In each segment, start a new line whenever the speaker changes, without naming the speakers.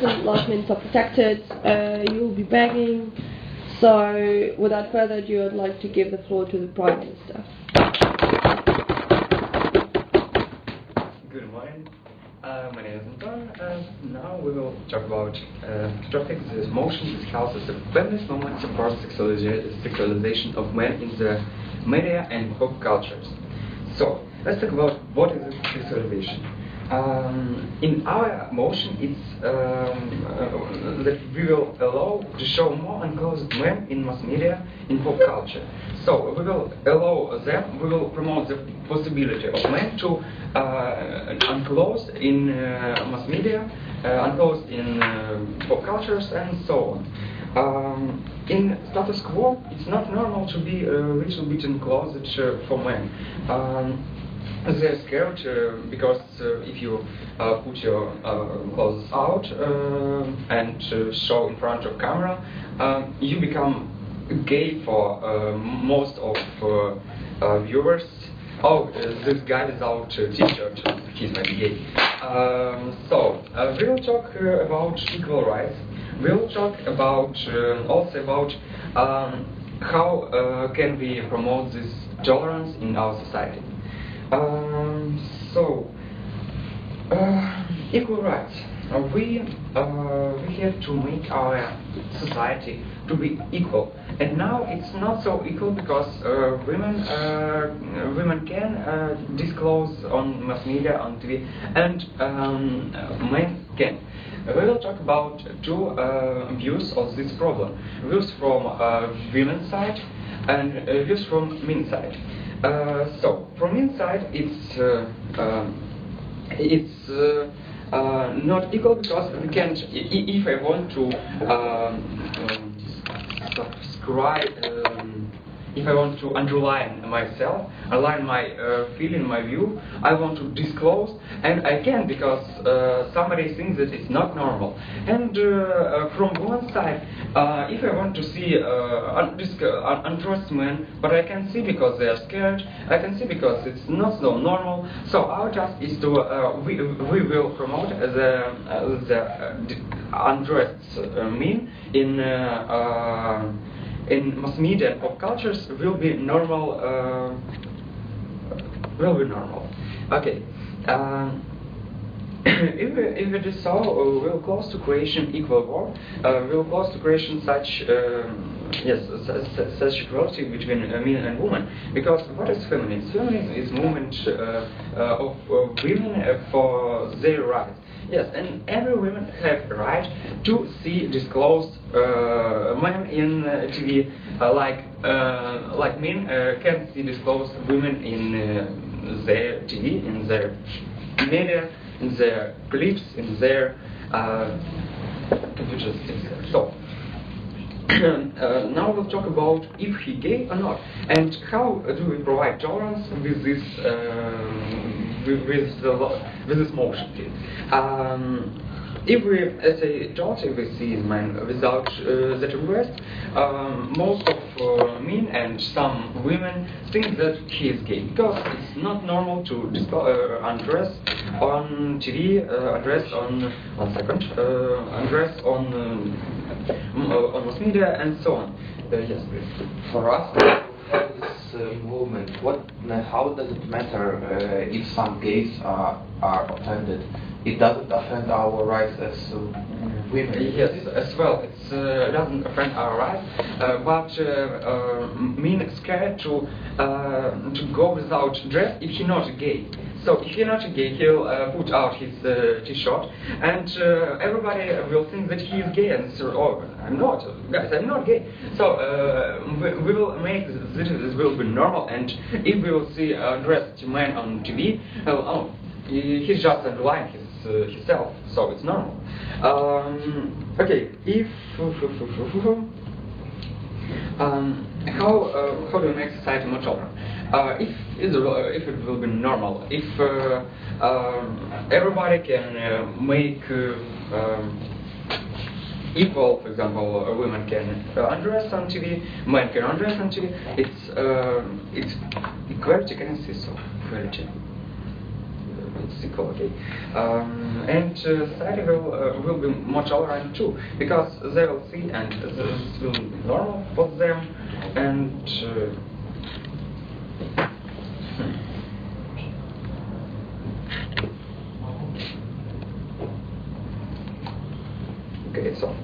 important, large men are protected, you'll be begging. So, without further ado, I'd like to give the floor to the Prime Minister.
Good morning. My name is Anton. Now we will talk about topics. This motion discusses the feminist movement supports sexualization of men in the media and pop cultures. So let's talk about what is sexualization. In our motion, it's that we will allow to show more unclothed men in mass media, in pop culture. So we will allow them, we will promote the possibility of men to unclothed in mass media, unclothed in pop cultures, and so on. In status quo, it's not normal to be a little bit enclosed for men. They're scared because if you put your clothes out and show in front of camera, you become gay for most of viewers. Oh, this guy without t-shirt, he's maybe gay. So we'll talk about equal rights. We'll talk about also about how can we promote this tolerance in our society. Equal rights. We have to make our society to be equal, and now it's not so equal because women can disclose on mass media, on TV, and men can. We will talk about two views of this problem: views from women's side and views from men's side. So from inside, it's not equal because we can't. If I want to subscribe, if I want to underline myself, align my feeling, my view, I want to disclose, and I can because somebody thinks that it's not normal. And from one side, if I want to see undressed men, but I can see because they are scared, I can see because it's not so normal. So our task is to we will promote the undressed men in mass media and pop cultures will be normal. Okay. If it is so, we'll close to creation equal war. We'll close to creation such such equality between men and women. Because what is feminism? Feminism is movement of women for their rights. Yes, and every woman have a right to see disclosed men in TV, like men can see disclosed women in their TV, in their media, in their clips, in their computer things. So now we'll talk about if he gay or not, and how do we provide tolerance with this with this motion. If we, as I told you, we see man without that request, most of men and some women think that he is gay because it's not normal to undress on TV, undress on undress on mass media and so on. Yes, please.
For us, this movement, how does it matter if some gays are offended? It doesn't offend our rights as women.
Yes, as well. It doesn't offend our rights, but men scared to go without dress if he's not gay. So if he's not gay, he'll put out his t-shirt, and everybody will think that he is gay, and so, oh, I'm not, guys, I'm not gay. So we will make this will be normal, and if we will see a dressed man on TV, oh, he's just underlying himself, so it's normal. Okay, if how do we make society more tolerant? If it will be normal, if everybody can make equal, for example, women can undress on TV, men can undress on TV. It's equality. Can I say so? Equality. it's equality. And society will be more tolerant too, because they will see and this will be normal for them, and okay, so.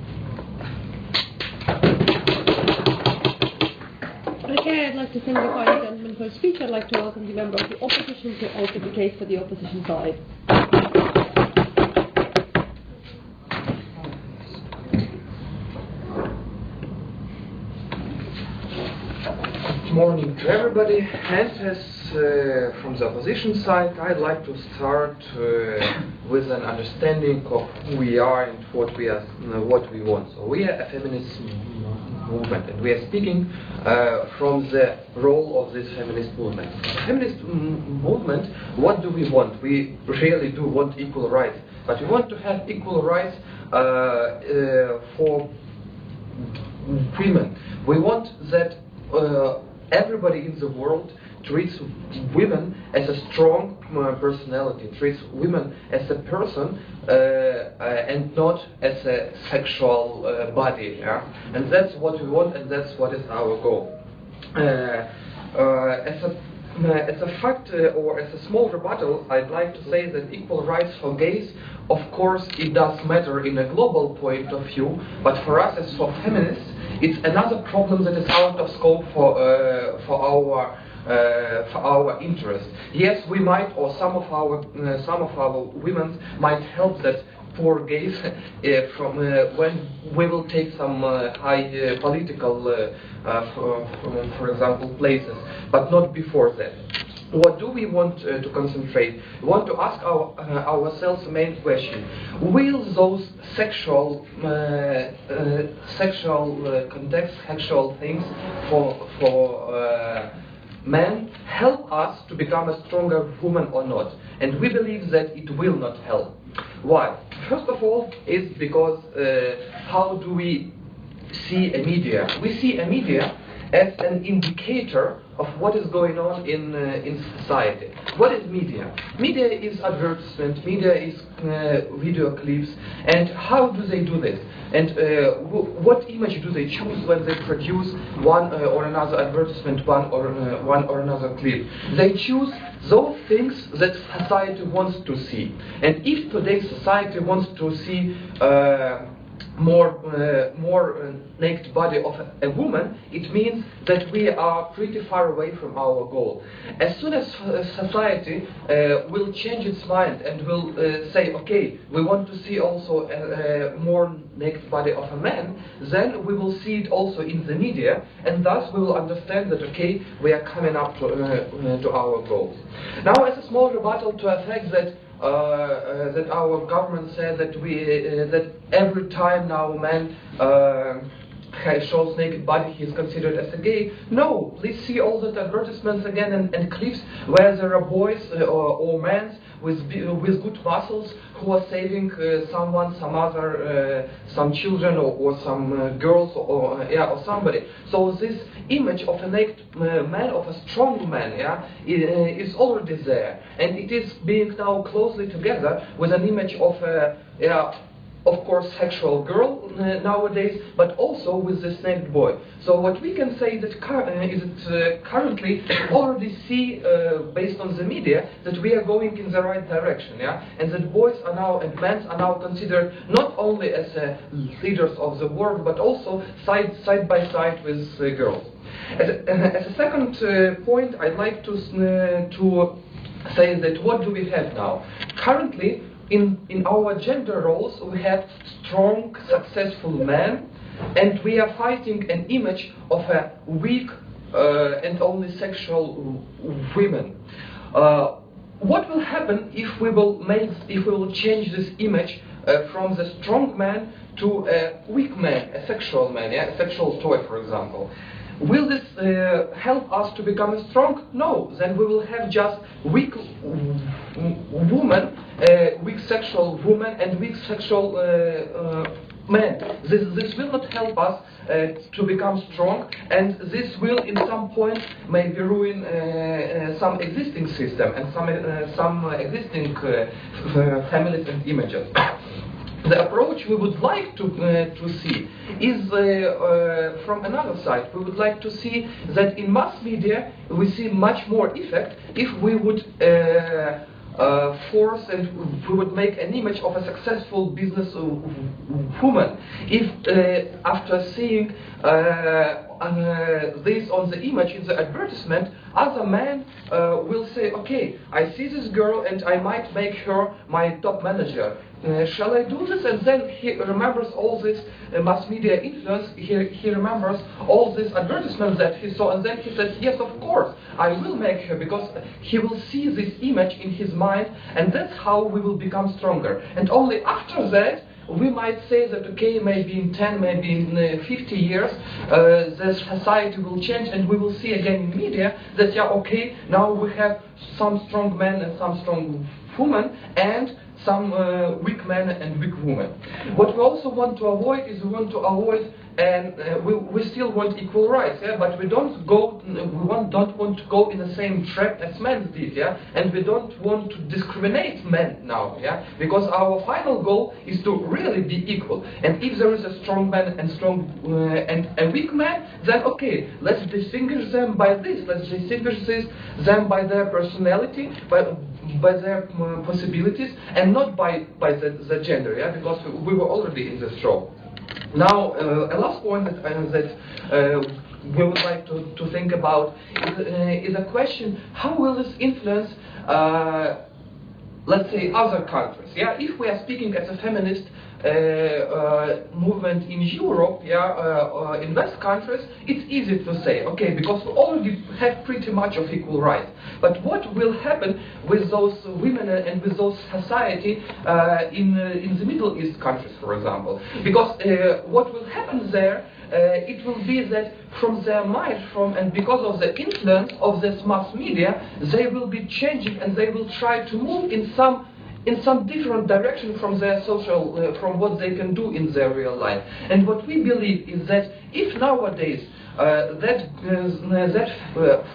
Okay, I'd like to thank the fine gentleman for his speech. I'd like to welcome the member of the opposition to also the case for the opposition side.
Good morning to everybody. And as from the opposition side, I'd like to start with an understanding of who we are and what we want. So we are a feminist movement, and we are speaking from the role of this feminist movement. Feminist movement, what do we want? We really do want equal rights, but we want to have equal rights for women. We want that everybody in the world treats women as a strong personality, treats women as a person and not as a sexual body. Yeah? And that's what we want, and that's what is our goal. As a fact or as a small rebuttal, I'd like to say that equal rights for gays, of course, it does matter in a global point of view, but for us as for feminists, it's another problem that is out of scope for our interest. Yes, we might, or some of our women might help that poor gays from when we will take some high political, for example, places, but not before that. What do we want to concentrate? We want to ask ourselves the main question: will those sexual context, sexual things for men help us to become a stronger woman or not? And we believe that it will not help. Why? First of all, is because how do we see a media? We see a media as an indicator of what is going on in society. What is media? Media is advertisement, media is video clips, and how do they do this? And what image do they choose when they produce one or another advertisement, one or another clip? They choose those things that society wants to see. And if today's society wants to see more naked body of a woman, it means that we are pretty far away from our goal. As soon as society will change its mind and will say, okay, we want to see also a more naked body of a man, then we will see it also in the media, and thus we will understand that, okay, we are coming up to our goals. Now, as a small rebuttal to a fact that that our government said that that every time now a man shows naked body, he is considered as a gay. No, please see all the advertisements again and clips where there are boys or men with good muscles who are saving someone, some children or some girls or somebody. So this image of a naked man, of a strong man, is already there, and it is being now closely together with an image of a of course, sexual girl nowadays, but also with this naked boy. So what we can say that currently already see, based on the media, that we are going in the right direction, and that boys are now and men are now considered not only as leaders of the world, but also side by side with girls. As a second point, I'd like to say that what do we have now? Currently, in our gender roles, we have strong, successful men, and we are fighting an image of a weak and only sexual women. What will happen if we will change this image from the strong man to a weak man, a sexual man, a sexual toy, for example? Will this help us to become strong? No. Then we will have just weak woman, weak sexual woman, and weak sexual men. This will not help us to become strong, and this will in some point maybe ruin some existing system and some existing families and images. The approach we would like to see is from another side. We would like to see that in mass media we see much more effect if we would force and we would make an image of a successful business woman. If after seeing this on the image in the advertisement, other men will say, okay, I see this girl and I might make her my top manager. Shall I do this? And then he remembers all this mass media influence, he remembers all these advertisements that he saw, and then he says, yes, of course, I will make her, because he will see this image in his mind, and that's how we will become stronger. And only after that, we might say that, okay, maybe in 10, maybe in 50 years, the society will change, and we will see again in media that, yeah, okay, now we have some strong men and some strong women, and some weak men and weak women. What we also want to avoid is and we still want equal rights, yeah, but we don't want to go in the same trap as men did, yeah, and we don't want to discriminate men now, yeah, because our final goal is to really be equal. And if there is a strong man and and a weak man, then okay, let's distinguish them by this. Let's distinguish them by their personality, by their possibilities, and not by the gender, yeah, because we were already in this show. Now, a last point that we would like to think about is a question: how will this influence, let's say, other countries? Yeah, if we are speaking as a feminist movement in Europe, yeah, in West countries, it's easy to say, okay, because we already have pretty much of equal rights. But what will happen with those women and with those society in the Middle East countries, for example? Because what will happen there, it will be that from their mind, and because of the influence of this mass media, they will be changing and they will try to move in some different direction from their social, from what they can do in their real life. And what we believe is that if nowadays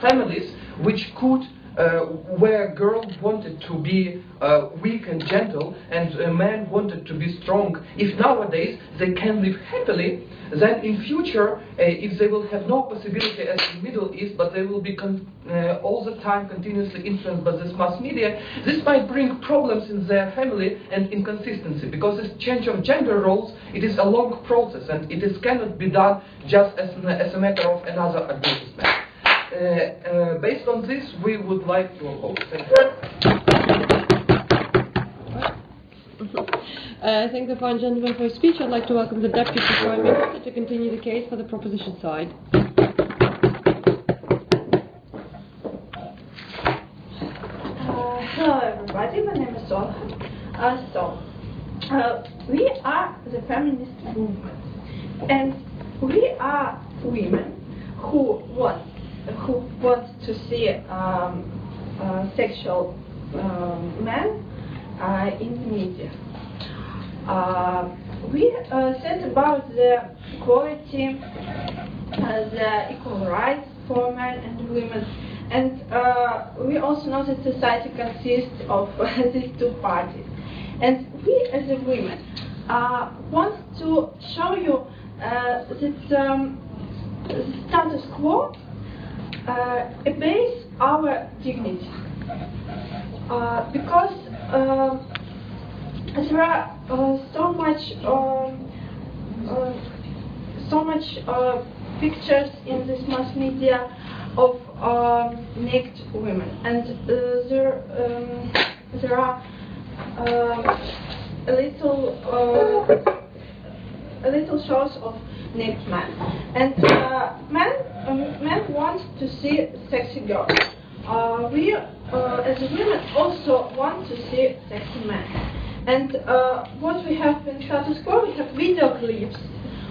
families which could, where girls wanted to be weak and gentle and men wanted to be strong, if nowadays they can live happily, then in future, if they will have no possibility as in Middle East, but they will be all the time continuously influenced by this mass media, this might bring problems in their family and inconsistency, because this change of gender roles, it is a long process and it cannot be done just as a matter of another advertisement. Based on this, we would like to thank you.
Thank the fine gentleman for his speech. I'd like to welcome the Deputy Prime Minister to continue the case for the proposition side.
Hello everybody, my name is Olha. We are the feminist movement, and we are women who want to see sexual men in the media. We said about the equality, the equal rights for men and women, and we also know that society consists of these two parties. And we as a women want to show you that the status quo obeys our dignity, because there are so much pictures in this mass media of naked women, and there are a little shows of naked men, and men want to see sexy girls. We as women also want to see sexy men. And what we have in status quo, we have video clips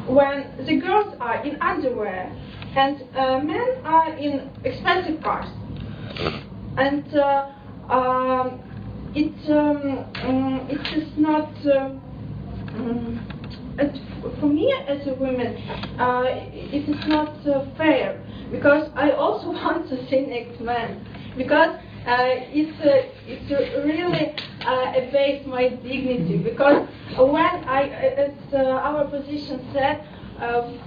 when the girls are in underwear and men are in expensive cars. And it is not for me as a woman, it is not fair, because I also want to see naked men, because it's really abased my dignity, because when as our position said,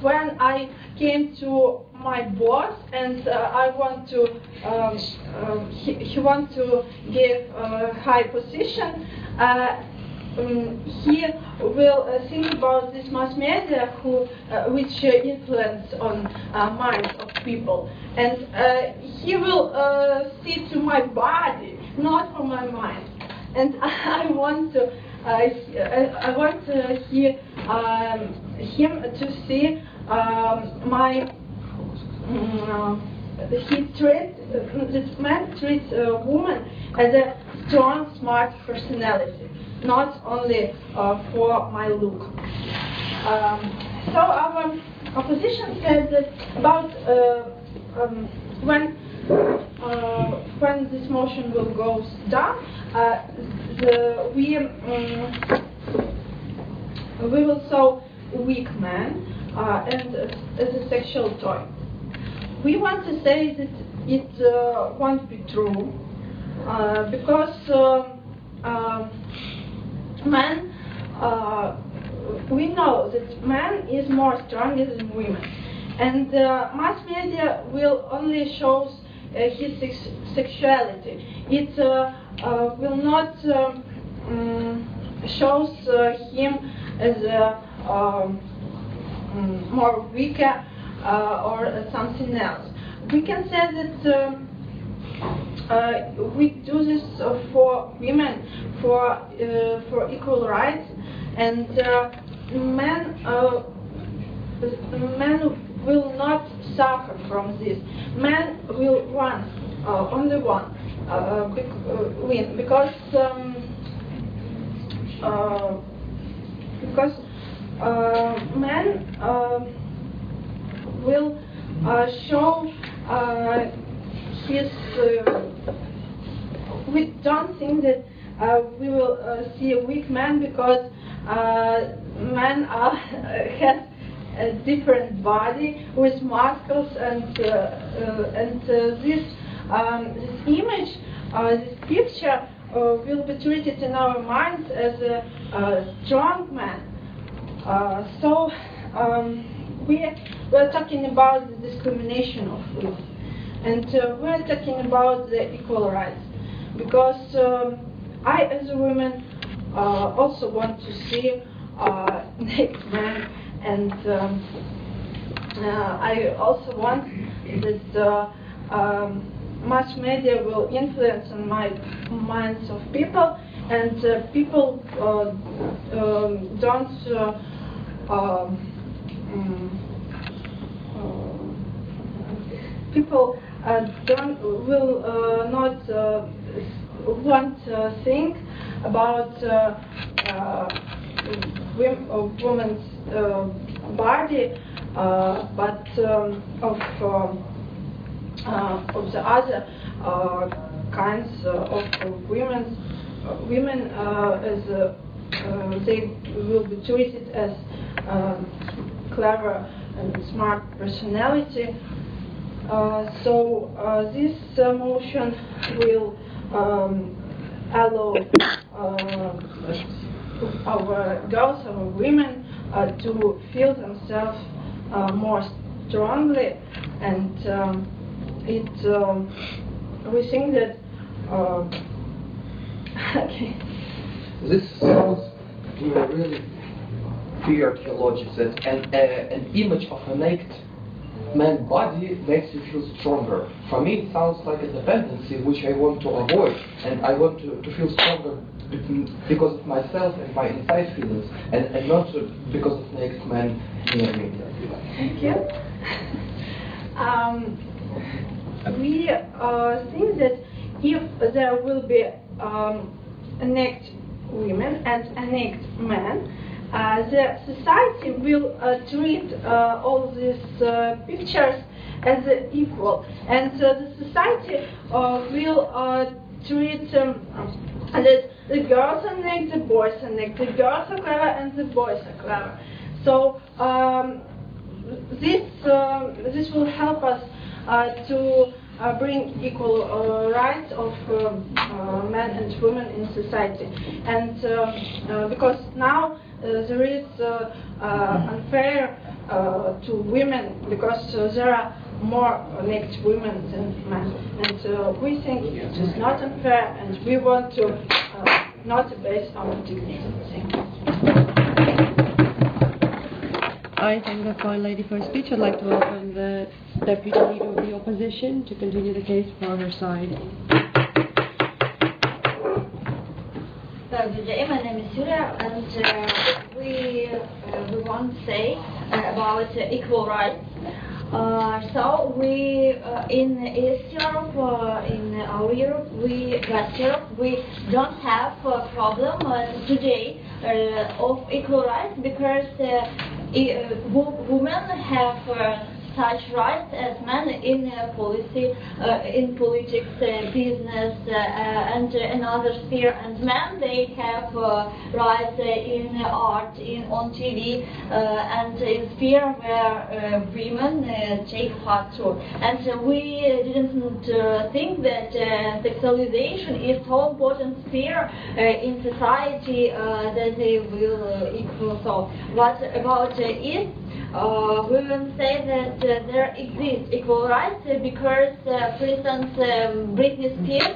when I came to my boss and I want to, he want to give a high position, he will think about this mass media which influence on minds of people, and he will see to my body, not for my mind, and I want to him to see my. This man treats a woman as a strong, smart personality, not only for my look. So our opposition said that about when this motion will go down, we will saw weak man and as a sexual toy. We want to say that it won't be true, because man, we know that man is more stronger than women, and mass media will only show his sexuality. It will not shows him as a more weaker or something else. We can say that we do this for women, for equal rights, and men will not suffer from this. Men will only win, because men will show his. We don't think that we will see a weak man, because man has a different body with muscles, and this image, this picture will be treated in our minds as a strong man. So we're talking about the discrimination of women, and we're talking about the equal rights, because I, as a woman, also want to see naked men, and I also want that mass media will influence on my minds of people, and people don't will not want to think about women's body, but of the other kinds of women. Women as they will be treated as clever and smart personality. So this motion will allow our girls, our women, to feel themselves more strongly, and we think that okay.
This sounds to a really weird logic, that an image of a naked man's body makes you feel stronger. For me, it sounds like a dependency which I want to avoid, and I want to feel stronger because of myself and my inside feelings, and not because of naked man near me.
Thank you. We think that if there will be a naked women and a naked man, the society will treat all these pictures as equal, and the society will treat that the girls are naked, the boys are naked, the girls are clever and the boys are clever. So this will help us to bring equal rights of men and women in society. And because now there is unfair to women, because there are more naked women than men. And we think it is not unfair, and we want to not abase our dignity. Thank you.
I thank the fine lady for her speech. I'd like to welcome the Deputy Leader of the Opposition to continue the case for her side.
Good day, my name is Julia, and we want to say about equal rights. So we in East Europe, in our Europe, West Europe, we don't have a problem today of equal rights, because women have such rights as men in policy, in politics, business, and another sphere. And men, they have rights in art, on TV, and in sphere where women take part too. And we didn't think that sexualization is so important sphere in society that they will equal. So what about it? We will say that there exists equal rights because, for instance, Britney Spears,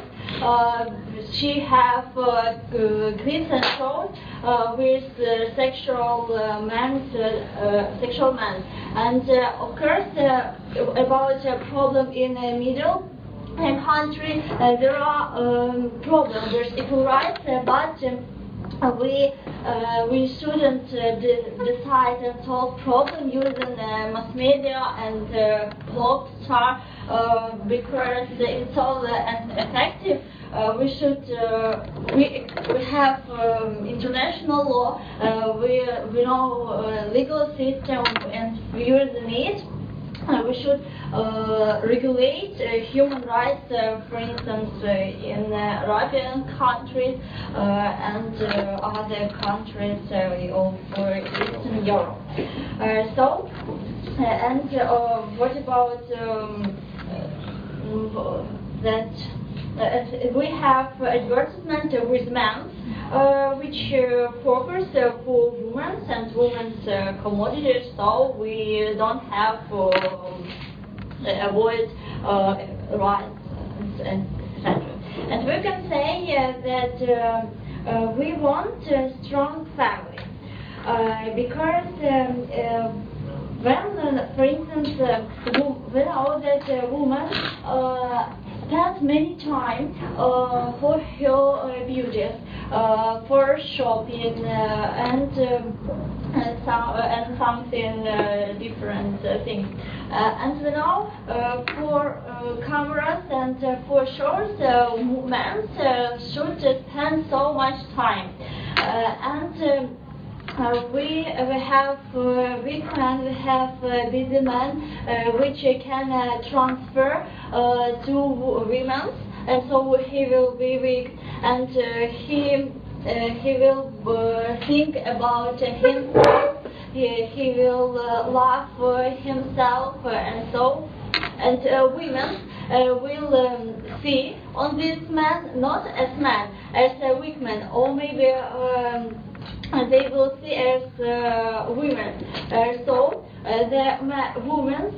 she have clips and shows with sexual men, and of course about a problem in the middle country, there are problems. There's equal rights, but we shouldn't decide and solve problem using mass media and blog star because it's all effective. We should we have international law. We know legal system, and we use it. We should regulate human rights, for instance, in Arabian countries and other countries of Eastern Europe. What about that? We have advertisement with men, which focus for women and women's commodities, so we don't have avoid rights and etc. And we can say that we want a strong family because when, for instance, we know that women spend many time for her beauty, for shopping and something different things. And we know for cameras and for shows, men should spend so much time. We have weak men, we have busy men, which can transfer to women, and so he will be weak, and he will think about himself, he will laugh for himself, and so, and women will see on this man not as man, as a weak man, or maybe they will see as women. So the women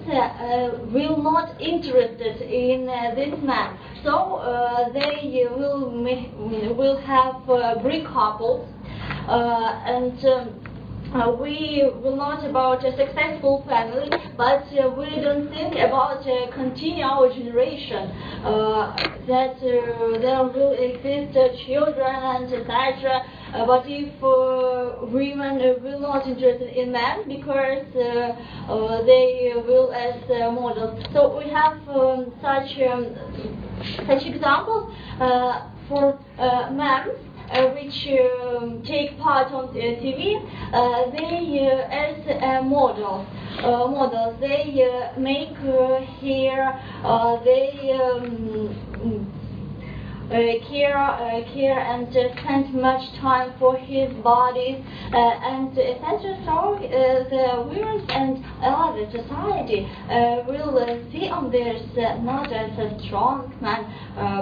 will not interested in this man. So they will have brick couples, and we will not about a successful family, but we don't think about continue our generation, that there will exist children and etc. But if women will not interested in men, because they will as models. So we have such examples for men which take part on TV. They as models. They make hair. They care and spend much time for his body, and essentially so the women and the society will see on this not as a strong man,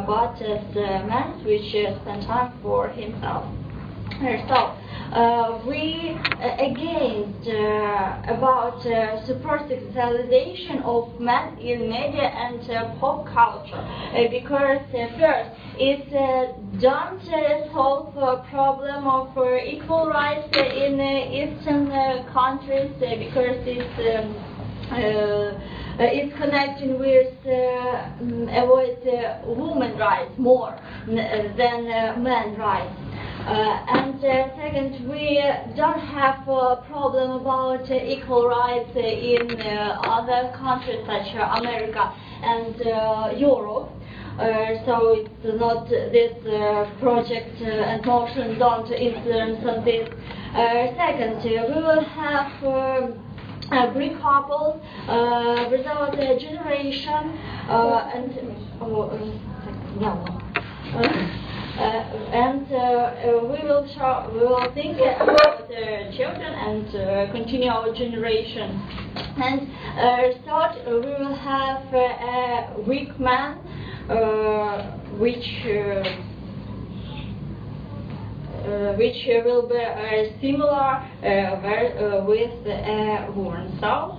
but as a man which spend time for himself. So we against about super sexualization of men in media and pop culture, because first it don't solve a problem of equal rights in Eastern countries, because it's connecting with avoid women rights more than men rights. And second, we don't have a problem about equal rights in other countries such as America and Europe. So it's not this project and motion don't influence on this. Second, we will have Greek couples without a generation and we will think about children and continue our generation. And third, we will have a weak man, which will be similar with a woman. So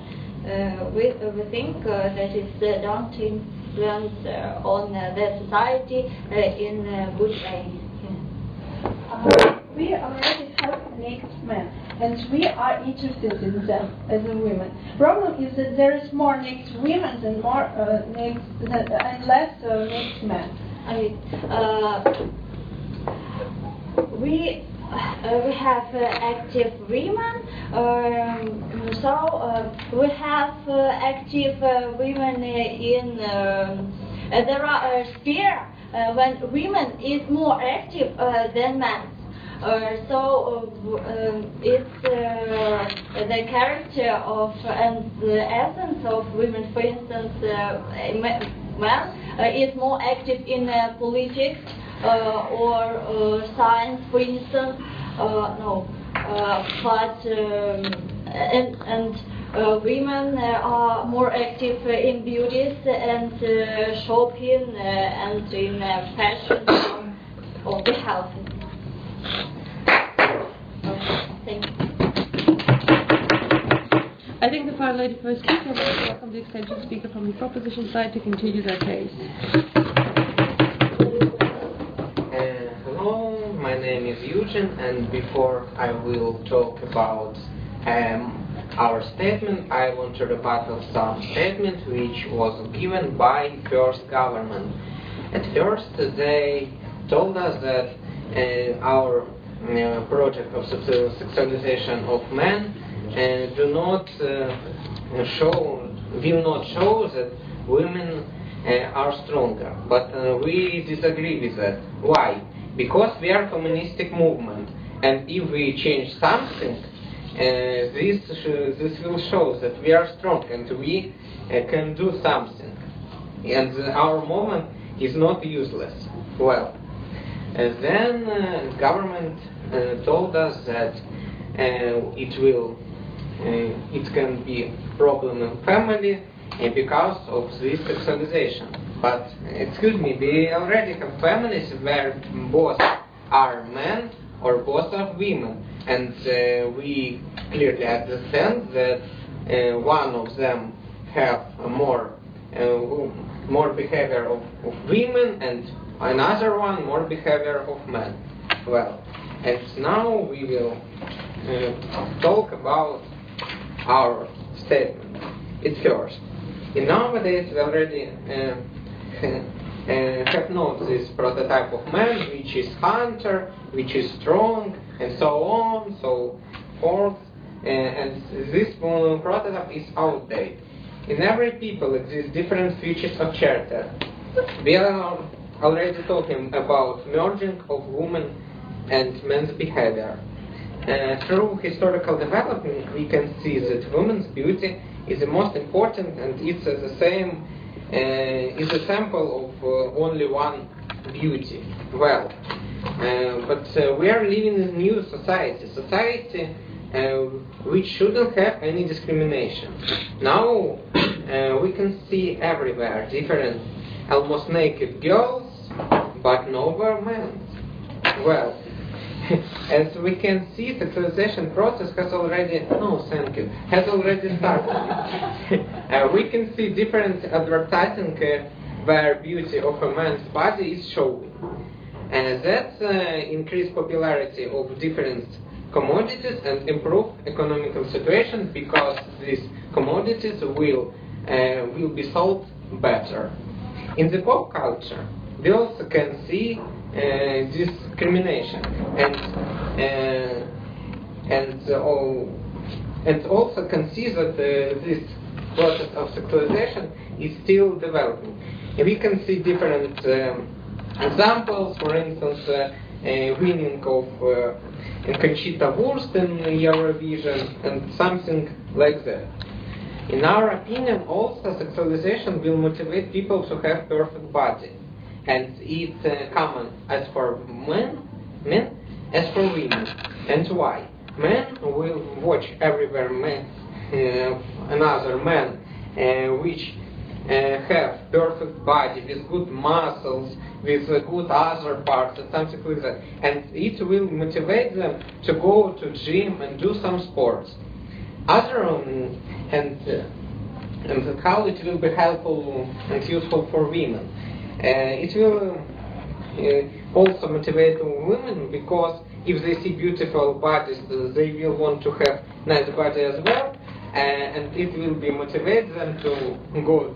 we think that it's don't influence on the society in a good way.
We already have naked men, and we are interested in them as a women. Problem is that there is more naked women and more and less naked men.
We have active women, so we have active women in there are sphere when women is more active than men. So it's the character of and the essence of women. For instance, men is more active in politics or science, for instance. Women are more active in beauties and shopping and in fashion of the health. Thank you.
I think the final lady first speaker will welcome the extension speaker from the proposition side to continue their case.
Hello, my name is Eugene, and before I will talk about our statement, I want to rebuttal some statement which was given by first government. At first, they told us that our project of sexualization of men will not show that women are stronger. But we disagree with that. Why? Because we are communistic movement, and if we change something, this will show that we are strong and we can do something, and our movement is not useless. Well, then government told us that it can be problem in family because of this sexualization. But excuse me, we already have families where both are men or both are women, and we clearly understand that one of them have a more behavior of women and another one more behavior of men. Well, and now we will talk about our statement. It's first. In nowadays we already have known this prototype of man, which is hunter, which is strong, and so on, so forth. And this prototype is outdated. In every people exist different features of character. We are already talking about merging of women and men's behavior. Through historical development, we can see that women's beauty is the most important, and it's the same. Is a sample of only one beauty. Well, but we are living in a new society, which shouldn't have any discrimination. Now we can see everywhere different, almost naked girls, but nowhere men. Well, as we can see, the sexualization process has already started. We can see different advertising where beauty of a man's body is showing. And that's increased popularity of different commodities and improve economical situation, because these commodities will be sold better. In the pop culture, we also can see discrimination and also can see that this process of sexualization is still developing. And we can see different examples, for instance, winning of Conchita Wurst in Eurovision and something like that. In our opinion, also sexualization will motivate people to have perfect body, and it's common as for men as for women. And why? Men will watch everywhere another man which have perfect body with good muscles, with good other parts and something like that, and it will motivate them to go to gym and do some sports. And how it will be helpful and useful for women. It will also motivate women, because if they see beautiful bodies, they will want to have nice body as well, and it will be motivate them to go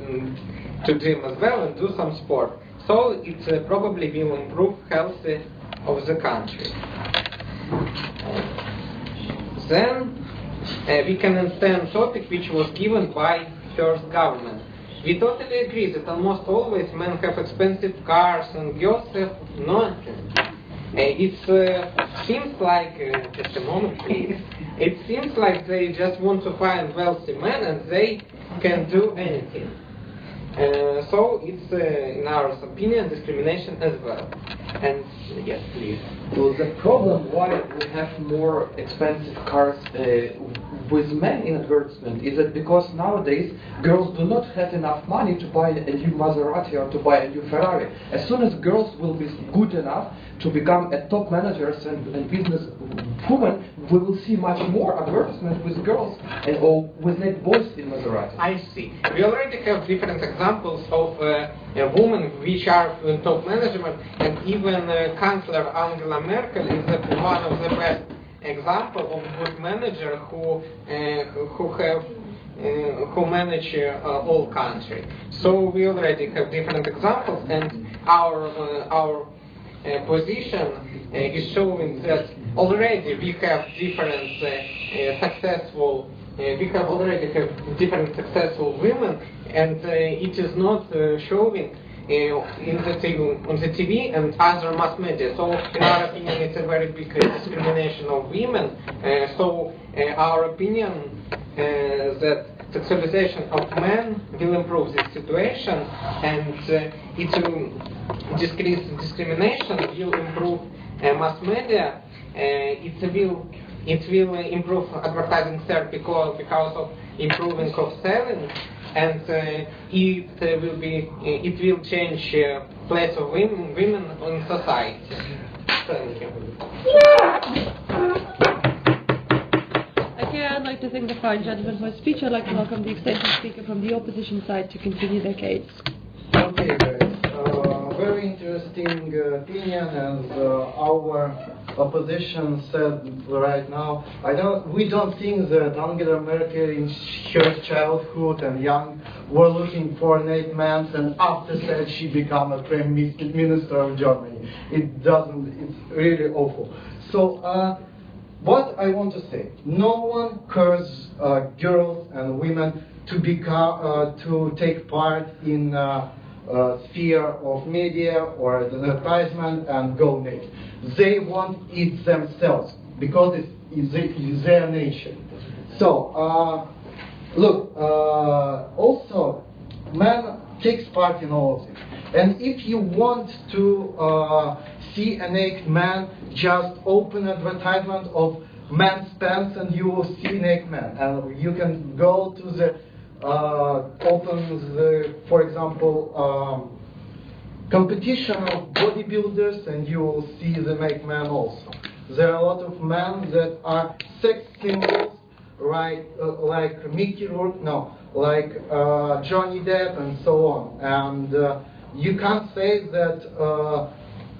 to gym as well and do some sport. So it probably will improve health of the country. Then we can understand topic which was given by first government. We totally agree that almost always men have expensive cars and girls have nothing. It seems like, just a moment please, it seems like they just want to find wealthy men and they can do anything. So it's, in our opinion, discrimination as well. And yes, please.
Well, the problem why we have more expensive cars with men in advertisement is that because nowadays girls do not have enough money to buy a new Maserati or to buy a new Ferrari. As soon as girls will be good enough to become a top managers and business women, we will see much more advertisement with girls or with naked boys in Maserati.
I see. We already have different examples of women which are in top management, and even Chancellor Angela Merkel is one of the best example of good manager who manage all country. So we already have different examples, and our position is showing that already we have different successful. We have already have different successful women, and it is not showing on the TV and other mass media. So in our opinion, it's a very big discrimination of women. So our opinion that sexualization of men will improve this situation, and it will decrease discrimination, will improve mass media. It will improve advertising sales because of improving of selling, and it will change place of women in society. Thank you.
Okay, I'd like to thank the fine gentleman for his speech. I'd like to welcome the extension speaker from the opposition side to continue their case.
Okay, guys. Very interesting opinion, and our opposition said right now, we don't think that Angela Merkel in her childhood and young were looking for naked men, and after that she became a Prime Minister of Germany. It doesn't, it's really awful. So what I want to say, no one curses girls and women to take part in sphere of media or advertisement and go naked. They want it themselves because it's their nature. So look, also man takes part in all of this. And if you want to see a naked man, just open advertisement of men's pants and you will see naked man. And you can go to the, for example, competition of bodybuilders and you will see the naked man also. There are a lot of men that are sex symbols, right, like Mickey Rourke, like Johnny Depp and so on. And you can't say that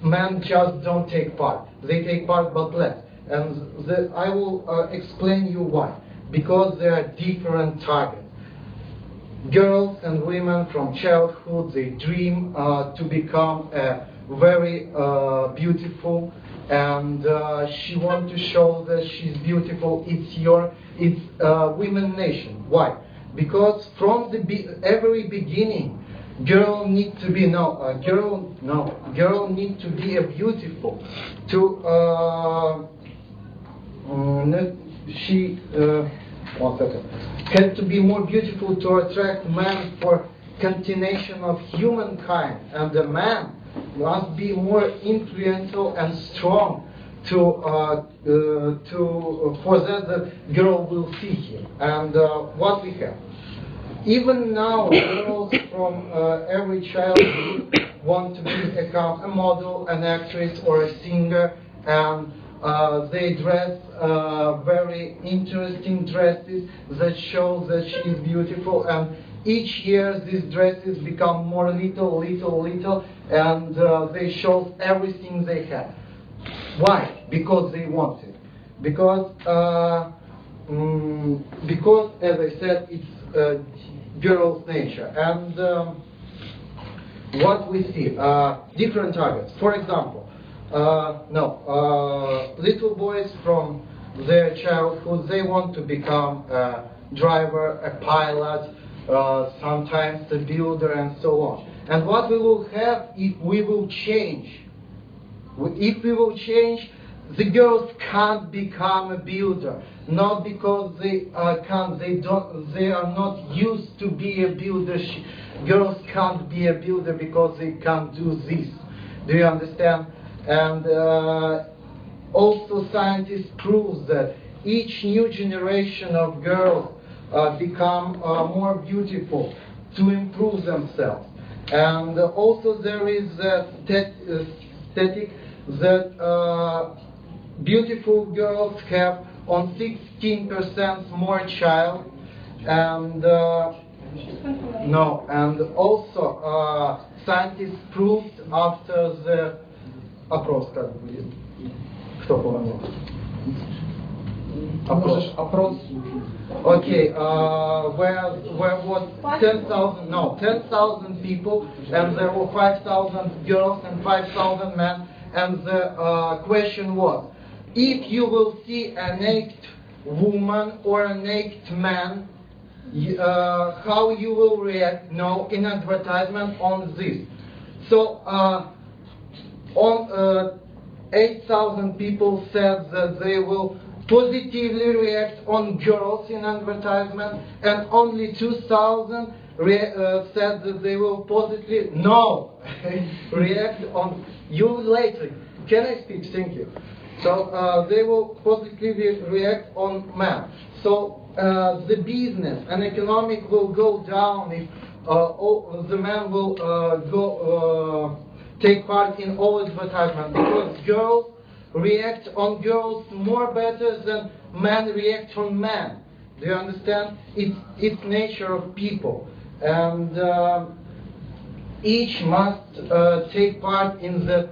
men just don't take part. They take part but less. And I will explain you why. Because there are different targets. Girls and women from childhood, they dream to become very beautiful, and she wants to show that she's beautiful. It's women nation. Why? Because from the every beginning, girl need to be girl need to be a beautiful. One second. Had to be more beautiful to attract man for continuation of humankind, and the man must be more influential and strong for that the girl will see him. And what we have, even now, girls from every childhood want to become a model, an actress, or a singer, and they dress very interesting dresses that show that she is beautiful, and each year these dresses become more little, and they show everything they have. Why? Because they want it. Because, as I said, it's girl's nature. And what we see, different targets. For example, little boys from their childhood, they want to become a driver, a pilot, sometimes a builder, and so on. And what we will have if we will change? If we will change, the girls can't become a builder, not because they can't, they are not used to be a builder. Girls can't be a builder because they can't do this. Do you understand? And also scientists prove that each new generation of girls become more beautiful to improve themselves. And also there is a statistic that beautiful girls have on 16% more child, and and also scientists proved after the опрос, как будет? Кто помнит? Опрос. Okay, where was 10,000 people, and there were 5,000 girls and 5,000 men, and the question was, if you will see a naked woman or a naked man, how you will react in advertisement on this. So on 8,000 people said that they will positively react on girls in advertisement, and only 2,000 said that they will positively react on you later. Can I speak? Thank you. So they will positively react on men. So the business and economic will go down if the men will take part in all advertisement, because girls react on girls more better than men react on men. Do you understand? It's nature of people, and each must take part in that.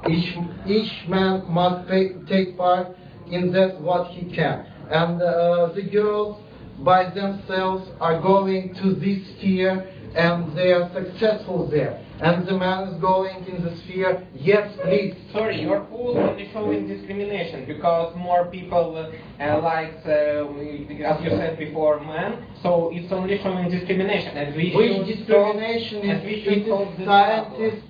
Each man must take part in that what he can, and the girls by themselves are going to this sphere and they are successful there. And the man is going in the sphere, yes, please.
Sorry, your pool only showing discrimination because more people like, as you said before, men. So it's only showing discrimination. And we
which discrimination is scientists?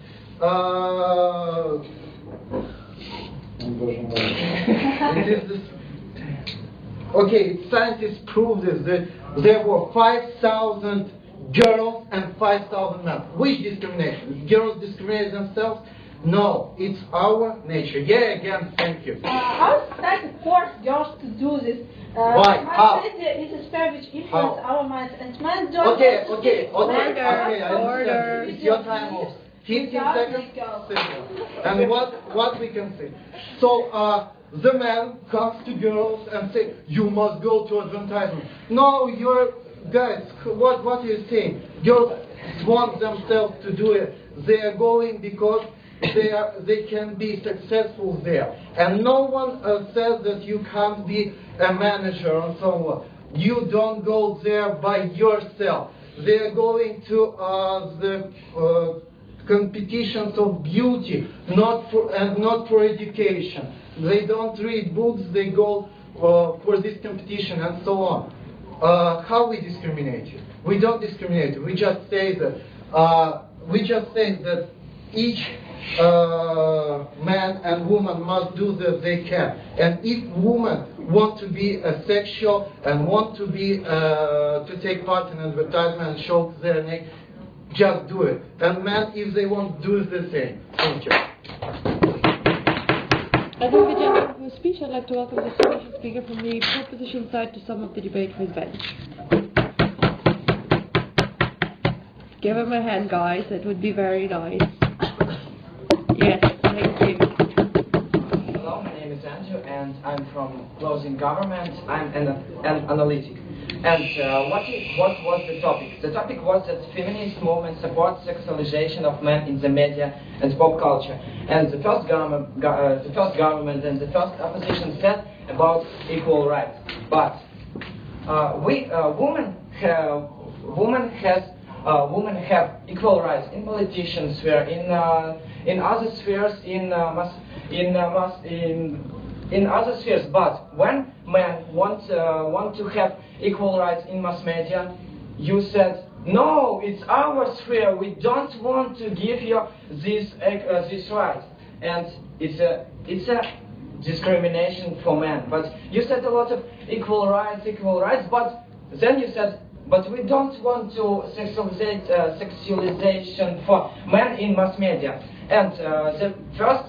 Okay, scientists prove this, that there were 5,000 girls and 5,000 men. Which discrimination? Girls discriminate themselves? No, it's our nature. Yeah, again, thank you.
Our society forces girls to do this.
Why? How?
It is fair which influence
How?
our minds, and men don't.
Okay,
want to
okay,
speak.
okay,
Order,
I
order.
understand. It's your time off. 15 seconds. And what we can say? So the man comes to girls and say, you must go to advertisement. No, you're guys. What are you saying? Girls want themselves to do it. They are going because they can be successful there, and no one says that you can't be a manager and so on. You don't go there by yourself. They are going to the competitions of beauty, not for education. They don't read books. They go for this competition and so on. How we discriminate? We don't discriminate. We just say that each man and woman must do that they can. And if women want to be sexual and want to be to take part in advertisement and show their neck, just do it. And men, if they want, do the same. Thank you.
I think the gentleman for speech. I'd like to welcome the distinguished speaker from the proposition side to sum up the debate for his bench. Give him a hand, guys. It would be very nice. Yes, thank you.
Hello, my name is Andrew, and I'm from Closing Government. I'm an analytic. And what was the topic? The topic was that feminist movement supports sexualization of men in the media and pop culture. And the first government and the first opposition said about equal rights. But women have equal rights in politician sphere, in other spheres, in other spheres. But when men want to have equal rights in mass media, you said no, it's our sphere. We don't want to give you this right, and it's a discrimination for men. But you said a lot of equal rights, but then you said, but we don't want to sexualization for men in mass media. And the first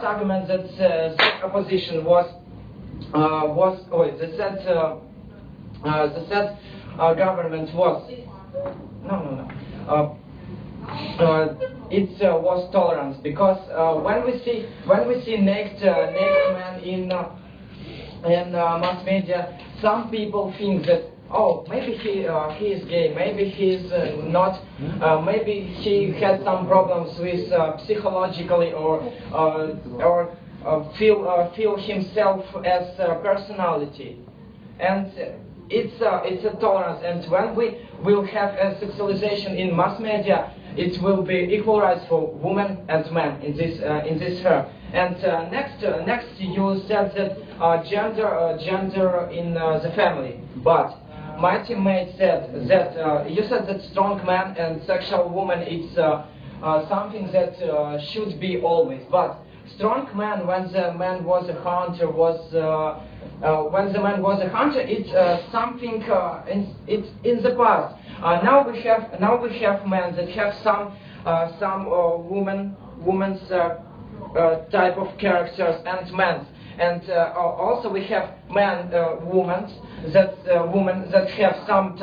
argument that the opposition the said government was it was tolerance, because when we see naked men in mass media, some people think that, oh, maybe he is gay, maybe he's not, maybe he has some problems with psychologically or feel himself as a personality, and it's a tolerance. And when we will have a sexualization in mass media, it will be equal rights for women and men in this sphere. And next you said that gender in the family, but my teammate said that you said that strong man and sexual woman it's something that should be always. But strong man, when the man was a hunter, it's something it's in the past. Now we have men that have some women's type of characters and men. And also we have women that have some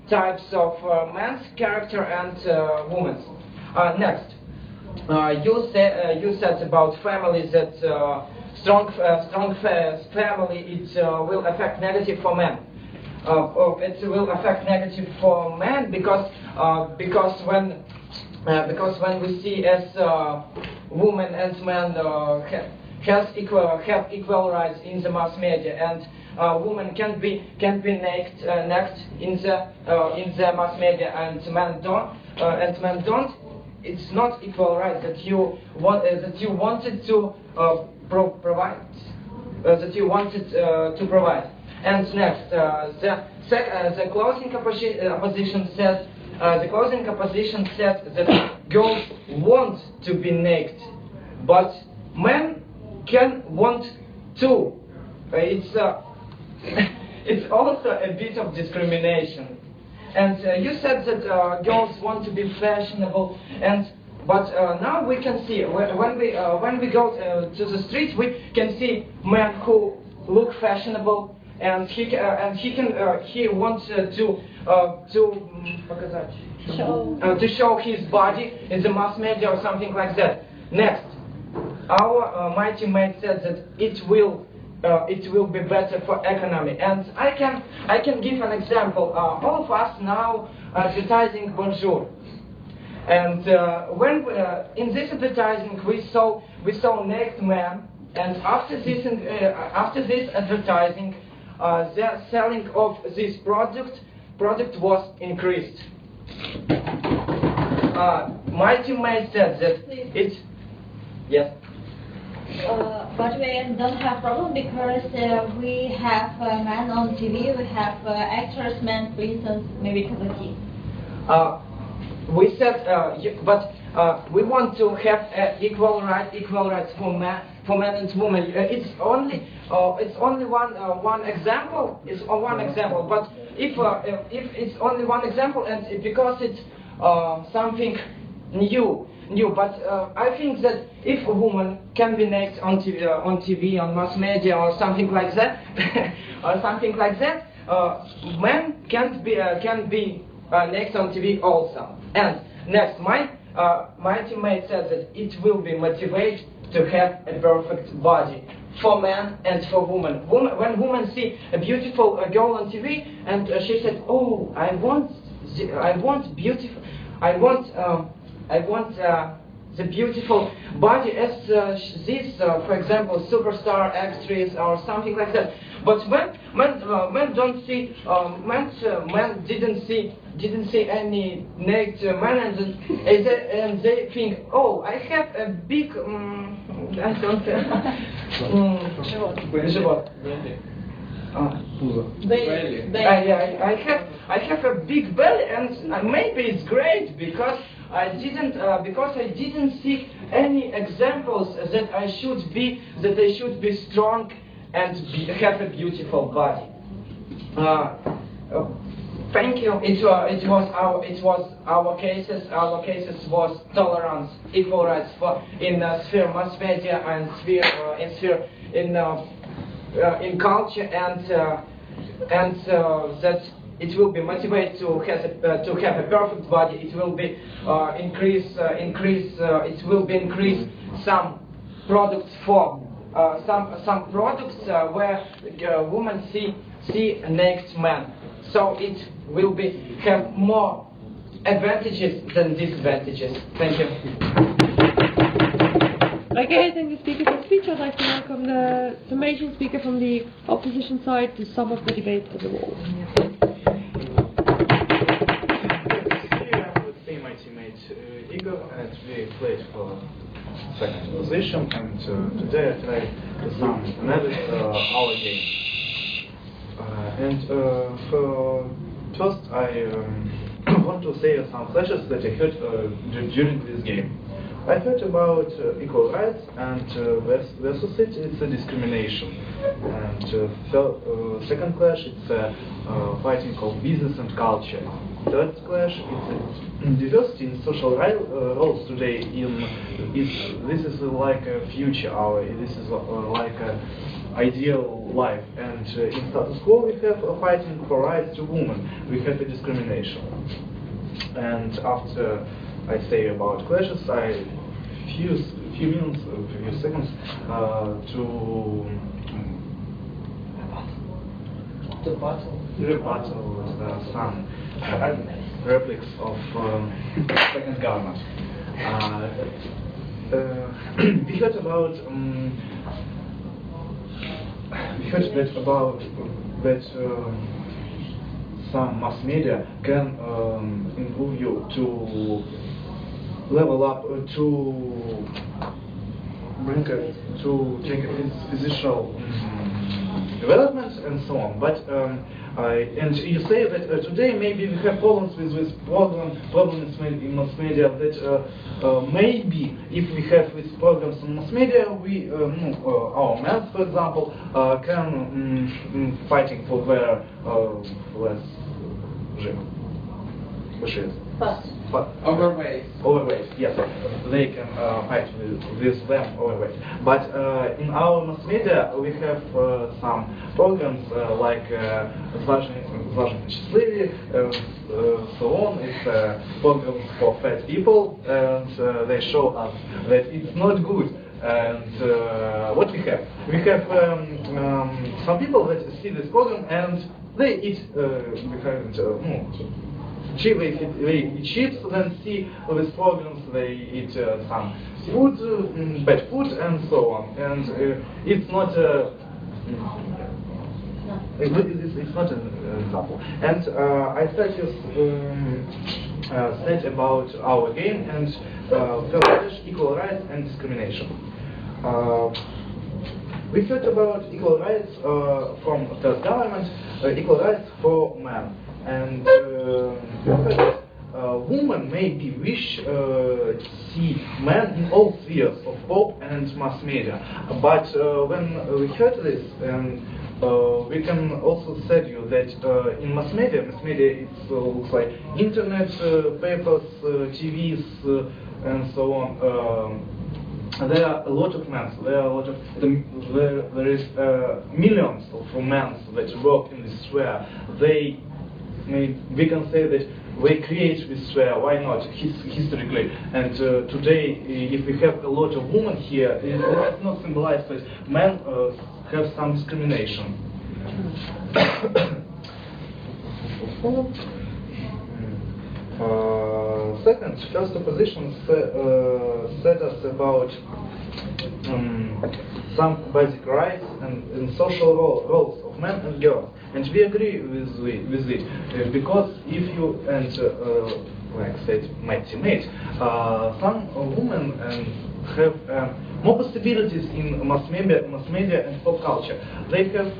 types of men's character and women's. Next, you said about families that strong family it will affect negative for men. It will affect negative for men because when we see as women and men have equal rights in the mass media, and women can be naked in the mass media, and men don't. It's not equal rights that you wanted to provide. And next, the closing opposition said that girls want to be naked, but men can want to. It's also a bit of discrimination. And you said that girls want to be fashionable, but now we can see when we go to the streets, we can see men who look fashionable, and he wants to show his body in the mass media or something like that. Next, our mighty mate said that it will be better for economy, and I can give an example. All of us now advertising bonjour, and when in this advertising we saw naked men, and after this advertising, the selling of this product was increased. Mighty mate said that it's yes.
But we don't have problem because we have men on TV, we have actors, men, for instance, maybe Kazaki.
We said, but we want to have equal rights for men and women. It's only one example. It's one example. But if it's only one example, and because it's something new. But I think that if a woman can be naked on TV, on mass media, or something like that, men can be naked on TV also. And next, my teammate said that it will be motivated to have a perfect body for men and for women. When women see a beautiful girl on TV, and she said, "Oh, I want beautiful. I want the beautiful body as this, for example, superstar actress or something like that." But men don't see, men didn't see any naked man, and they think, "Oh, I have a big, I don't, I have a big belly, and maybe it's great because I didn't see any examples that I should be strong and have a beautiful body." Thank you. It was our cases. Our cases was tolerance, equal rights for in sphere mass media and sphere in culture, and that it will be motivated to have a perfect body. It will be increase. It will be increase some products for some products where women see a naked man. So it will have more advantages than disadvantages. Thank you.
Okay, thank you, speaker, for the speech. I'd like to welcome the summation speaker from the opposition side to sum up the debate as a whole.
My teammate Igor, and we played for second position, and today I try to sum our game. First I want to say some flashes that I heard during this game. I heard about equal rights, and versus it's a discrimination. And second clash, it's fighting of business and culture. Third clash, it's diversity in social roles today. This is like a future hour. This is like a ideal life. And in status quo, we have a fighting for rights to women. We have a discrimination. And after I say about clashes, I few seconds to rebuttal some replics of second government. We heard about that some mass media can improve you to level up, to take a physical development and so on. But and you say that today maybe we have problems with this problems in mass media, that maybe if we have these programs in mass media, we our men, for example, can fighting for their less bushes.
But
But
Overweight.
overweight, yes, they can fight with them overweight. But in our mass media we have some programs like Зважені щасливі, so on. It's programs for fat people, and they show us that it's not good. And what we have? We have some people that see this program and they eat behind they eat chips, then see these programs, they eat some food, bad food, and so on. And it's not it's not an example. And I try to said about our game and equal rights and discrimination. We heard about equal rights from the government, equal rights for men. And women maybe wish to see men in all spheres of pop and mass media. But when we heard this, we can also say you that in mass media it looks like internet, papers, TVs, and so on. There are a lot of men. There is millions of men that work in this sphere. We can say that they create this sphere. Why not? Historically, and today, if we have a lot of women here, it's not symbolized that men have some discrimination. Second, first opposition said us about some basic rights and social roles of men and girls, and we agree with it because if you and like said my teammate, some women have more possibilities in mass media and pop culture. They have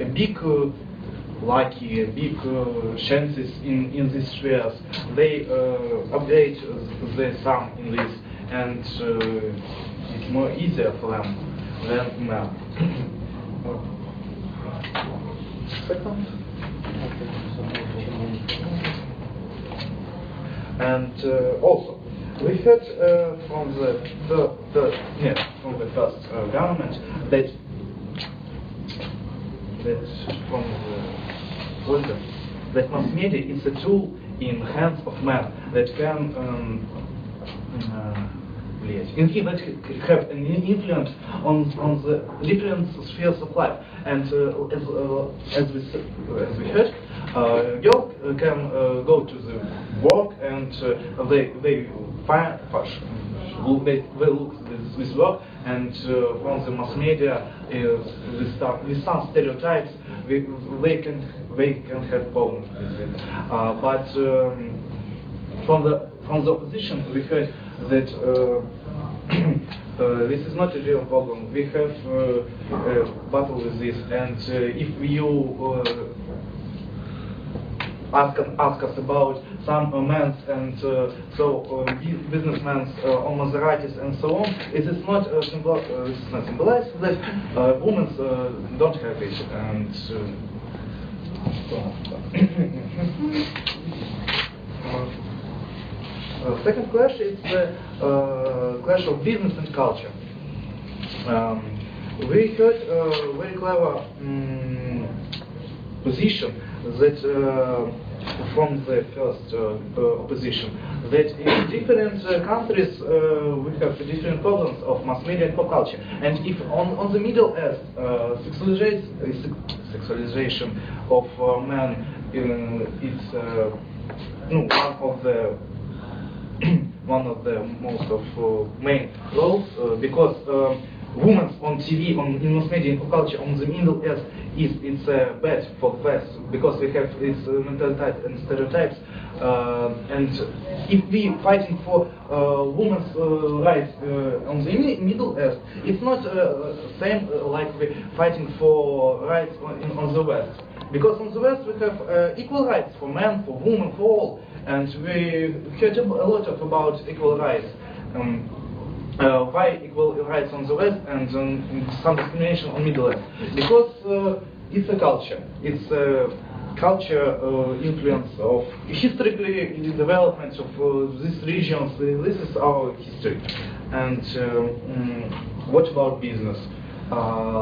a big chances in these spheres. They upgrade their song in this, and it's more easier for them than men. Second. And also, we heard from the first government that from the older that mass media is a tool in hands of men that can that have an influence on the different spheres of life. And as we heard, girls can go to the work and they look this work, and from the mass media with some stereotypes they can have problems with it. But from the opposition we heard that this is not a real problem. We have a battle with this, and if you ask us about some men and businessmen on Maseratis and so on, it is not symbolized that women don't have it. And second clash is the clash of business and culture. We heard a very clever position that from the first opposition, that in different countries we have different problems of mass media and pop culture. And if on the Middle East, sexualization of men is one of the most of main roles, because women on TV, in mass media and pop culture on the Middle East, it's bad for the West, because we have its mentality and stereotypes. And if we fighting for women's rights on the Middle East, it's not same like we fighting for rights on the West. Because on the West we have equal rights for men, for women, for all. And we heard a lot about equal rights. Why equal rights on the West and some discrimination on Middle East? Because it's a culture. It's culture influence of historically development of these regions. This is our history. And what about business?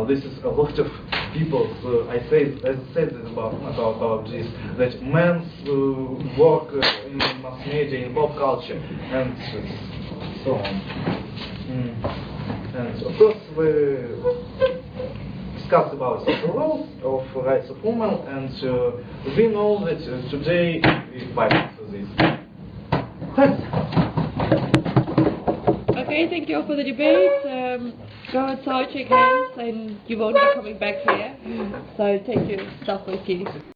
This is a lot of people. I said about this, that men's work in mass media, in pop culture, and so on. And of course we discussed about social roles of rights of women, and we know that today we fight for this. Thanks.
Okay, thank you all for the debate. Go outside, shake hands, and you won't be coming back here. So take your stuff with you.